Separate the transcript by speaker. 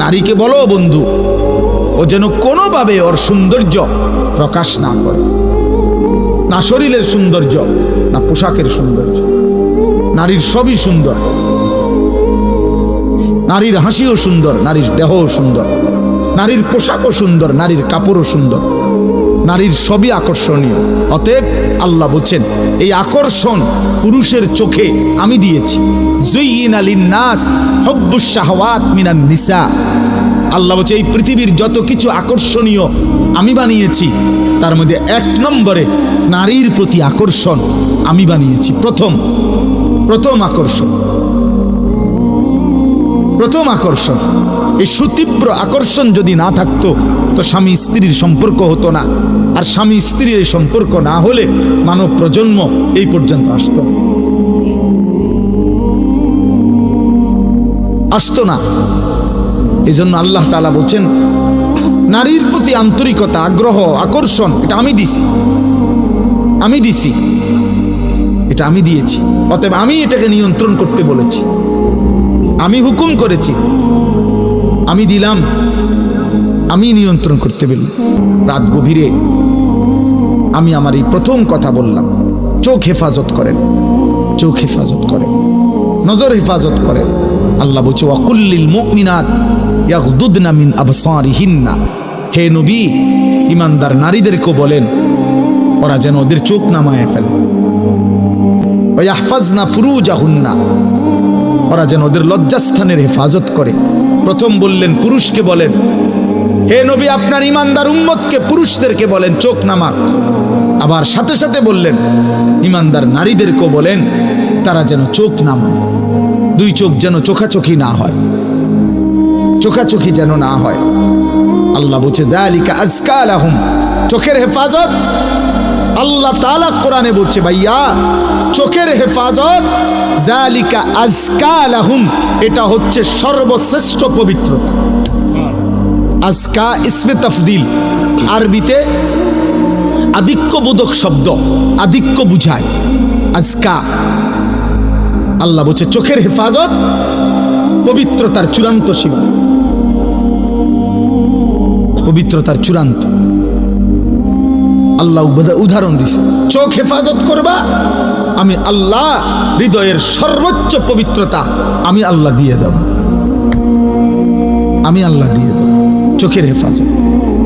Speaker 1: নারীকে বলো বন্ধু, ও যেন কোনোভাবে ওর সৌন্দর্য প্রকাশ না করে, না শরীরের সৌন্দর্য না পোশাকের সৌন্দর্য। নারীর সবই সুন্দর, নারীর হাসিও সুন্দর, নারীর দেহও সুন্দর, নারীর পোশাকও সুন্দর, নারীর কাপড়ও সুন্দর, নারীর সবই আকর্ষণীয়। অতএব আল্লাহ বলছেন এই আকর্ষণ পুরুষের চোখে আমি দিয়েছি। যুইয়িনা লিন-নাস হুব্বুশ শাহাওয়াত মিনান নিসা। আল্লাহ বলছে এই পৃথিবীর যত কিছু আকর্ষণীয় আমি বানিয়েছি, তার মধ্যে 1 নম্বরে নারীর প্রতি আকর্ষণ আমি বানিয়েছি। প্রথম আকর্ষণ। এই সুতীব্র আকর্ষণ যদি না থাকতো তো স্বামী স্ত্রীর সম্পর্ক হতো না, আর স্বামী স্ত্রীর এই সম্পর্ক না হলে মানব প্রজন্ম এই পর্যন্ত আসতো না। এই জন্য আল্লাহ তাআলা বলছেন নারীর প্রতি আন্তরিকতা, আগ্রহ, আকর্ষণ এটা আমি দিছি, এটা আমি দিয়েছি। অতএব আমি এটাকে নিয়ন্ত্রণ করতে বলেছি, আমি হুকুম করেছি, আমি দিলাম, আমি নিয়ন্ত্রণ করতে বললাম। রাত গভীরে আমি আমার এই প্রথম কথা বললাম, চোখ হেফাজত করেন, নজর হেফাজত করেন। আল্লাহ বলছে ওয়াকুল্লিল মুমিনাত ইয়াগদুদনা মিন আবসারিহিন্না। হে নবী, ইমানদার নারীদেরকে বলেন ওরা যেন ওদের চোখ নামায় ফেলে। ওয়া ইয়াহফাজনা ফুরুজাহুন্না, ওরা যেন ওদের লজ্জাস্থানের হেফাজত করে। প্রথম বললেন পুরুষকে বলেন, হে নবী আপনার ইমানদার উম্মতকে পুরুষদেরকে বলেন চোখ নামাক। আবার সাথে সাথে বললেন ইমানদার নারীদেরকেও বলেন তারা যেন চোখ নামায়। 2 চোখ যেন চোখাচোখি না হয়, চোখাচোখি যেন না হয়। আল্লাহ বলছে যালিকা আজকা লাহুম, চোখের হেফাজত আল্লাহ তাআলা কোরআনে বলছে ভাইয়া চোখের হেফাজত যালিকা আজকা লাহুম, এটা হচ্ছে সর্বশ্রেষ্ঠ পবিত্রতা। আজকা ইসমে তাফদিল, আরবিতে আধিক্যবোধক শব্দ, আধিক্য বুঝায় আজকা। আল্লাহ বলছে চোখের হেফাজত পবিত্রতার চূড়ান্ত সীমা, পবিত্রতার চূড়ান্ত। আল্লাহ উদাহরণ দিছে, চোখ হেফাজত করবা, আমি আল্লাহ হৃদয়ের সর্বোচ্চ পবিত্রতা আমি আল্লাহ দিয়ে দেব, চোখের হেফাজত।